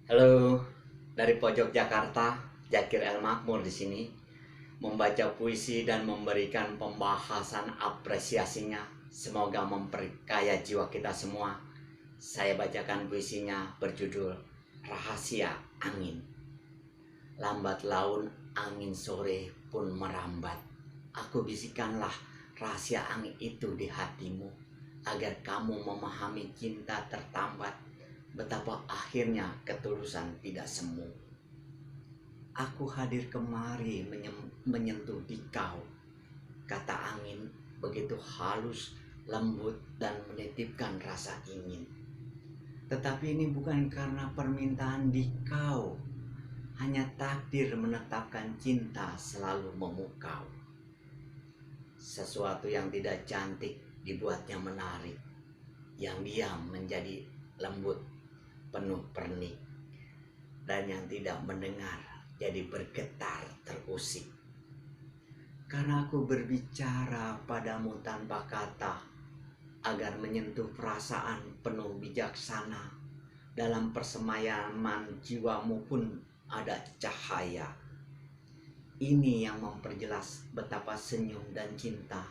Halo, dari pojok Jakarta, Jakir El Makmur di sini, membaca puisi dan memberikan pembahasan apresiasinya. Semoga memperkaya jiwa kita semua. Saya bacakan puisinya berjudul Rahasia Angin. Lambat laun angin sore pun merambat. Aku bisikanlah rahasia angin itu di hatimu, agar kamu memahami cinta tertambat, betapa akhirnya ketulusan tidak semu. Aku hadir kemari menyentuh di kau, kata angin begitu halus, lembut, dan menitipkan rasa ingin. Tetapi ini bukan karena permintaan di kau, hanya takdir menetapkan cinta selalu memukau. Sesuatu yang tidak cantik dibuatnya menarik, yang diam menjadi lembut penuh pernik, dan yang tidak mendengar jadi bergetar terusik. Karena aku berbicara padamu tanpa kata, agar menyentuh perasaan penuh bijaksana. Dalam persemayaman jiwamu pun ada cahaya. Ini yang memperjelas betapa senyum dan cinta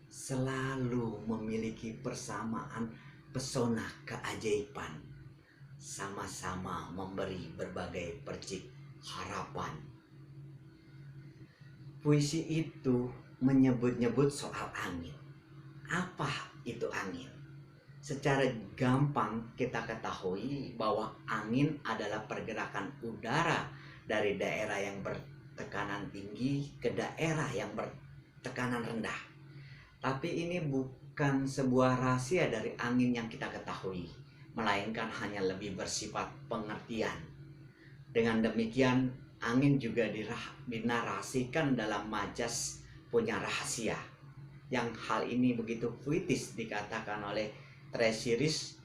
selalu memiliki persamaan pesona keajaiban, sama-sama memberi berbagai percik harapan. Puisi itu menyebut-nyebut soal angin. Apa itu angin? Secara gampang kita ketahui bahwa angin adalah pergerakan udara dari daerah yang bertekanan tinggi ke daerah yang bertekanan rendah. Tapi ini bukan sebuah rahasia dari angin yang kita ketahui, melainkan hanya lebih bersifat pengertian. Dengan demikian, angin juga dinarasikan dalam majas punya rahasia. Yang hal ini begitu puitis dikatakan oleh Tracy Rice,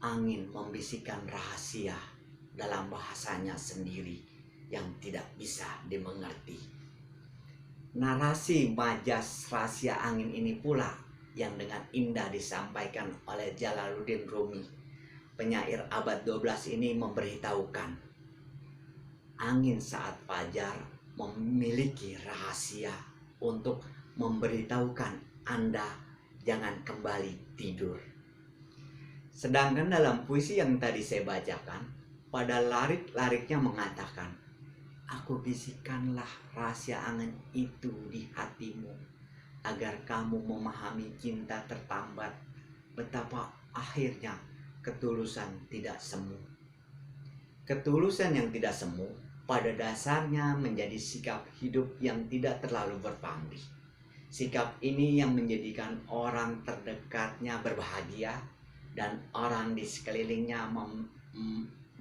angin membisikkan rahasia dalam bahasanya sendiri yang tidak bisa dimengerti. Narasi majas rahasia angin ini pula yang dengan indah disampaikan oleh Jalaluddin Rumi, penyair abad 12 ini, memberitahukan angin saat fajar memiliki rahasia untuk memberitahukan Anda jangan kembali tidur. Sedangkan dalam puisi yang tadi saya bacakan, pada larik-lariknya mengatakan, aku bisikanlah rahasia angin itu di hatimu, agar kamu memahami cinta tertambat, betapa akhirnya ketulusan tidak semu. Ketulusan yang tidak semu pada dasarnya menjadi sikap hidup yang tidak terlalu berpamrih. Sikap ini yang menjadikan orang terdekatnya berbahagia dan orang di sekelilingnya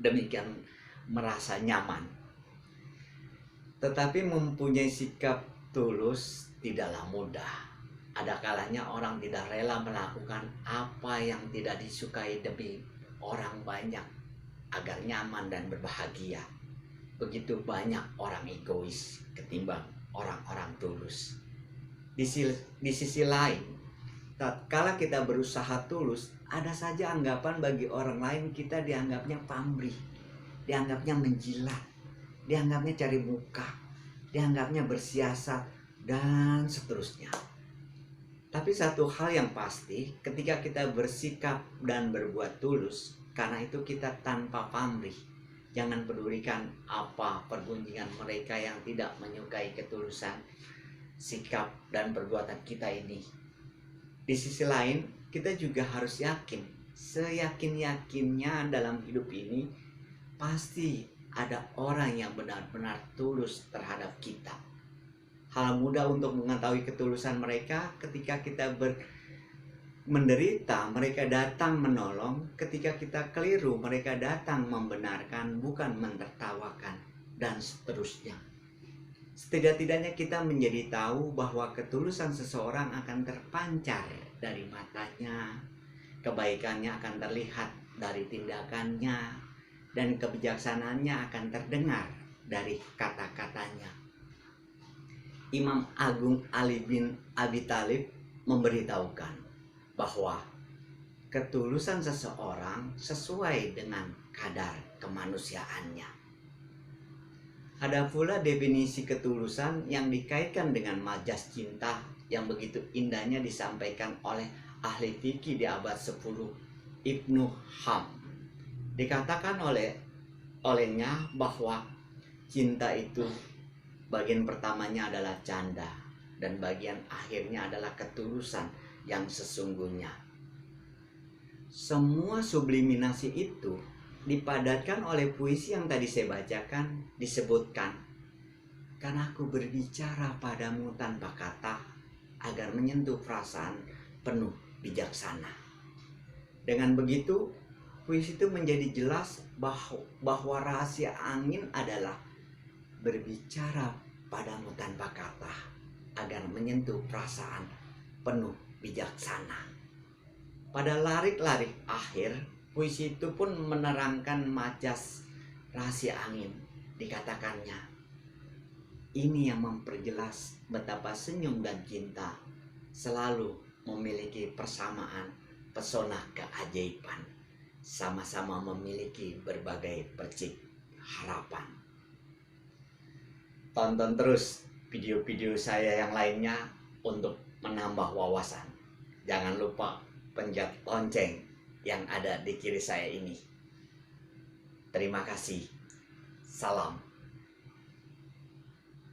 demikian merasa nyaman. Tetapi mempunyai sikap tulus tidaklah mudah. Ada kalanya orang tidak rela melakukan apa yang tidak disukai demi orang banyak agar nyaman dan berbahagia. Begitu banyak orang egois ketimbang orang-orang tulus. Di sisi lain, tatkala kita berusaha tulus, ada saja anggapan bagi orang lain kita dianggapnya pamrih, dianggapnya menjilat, dianggapnya cari muka, dianggapnya bersiasat, dan seterusnya. Tapi satu hal yang pasti, ketika kita bersikap dan berbuat tulus, karena itu kita tanpa pamrih. Jangan pedulikan apa pergunjingan mereka yang tidak menyukai ketulusan sikap dan perbuatan kita ini. Di sisi lain, kita juga harus yakin, seyakin-yakinnya dalam hidup ini pasti ada orang yang benar-benar tulus terhadap kita. Hal mudah untuk mengetahui ketulusan mereka ketika kita menderita, mereka datang menolong. Ketika kita keliru, mereka datang membenarkan, bukan menertawakan, dan seterusnya. Setidak-tidaknya kita menjadi tahu bahwa ketulusan seseorang akan terpancar dari matanya, kebaikannya akan terlihat dari tindakannya, dan kebijaksanaannya akan terdengar dari kata-katanya. Imam Agung Ali bin Abi Thalib memberitahukan bahwa ketulusan seseorang sesuai dengan kadar kemanusiaannya. Ada pula definisi ketulusan yang dikaitkan dengan majas cinta yang begitu indahnya disampaikan oleh ahli fikih di abad 10, Ibnu Ham. Dikatakan olehnya bahwa cinta itu bagian pertamanya adalah canda dan bagian akhirnya adalah ketulusan yang sesungguhnya. Semua subliminasi itu dipadatkan oleh puisi yang tadi saya bacakan. Disebutkan, karena aku berbicara padamu tanpa kata agar menyentuh perasaan penuh bijaksana. Dengan begitu, puisi itu menjadi jelas bahwa rahasia angin adalah berbicara padamu tanpa kata agar menyentuh perasaan penuh bijaksana. Pada larik-larik akhir, puisi itu pun menerangkan majas rahasia angin. Dikatakannya, ini yang memperjelas betapa senyum dan cinta selalu memiliki persamaan pesona keajaiban, sama-sama memiliki berbagai percik harapan. Tonton terus video-video saya yang lainnya untuk menambah wawasan. Jangan lupa pencet lonceng yang ada di kiri saya ini. Terima kasih. Salam.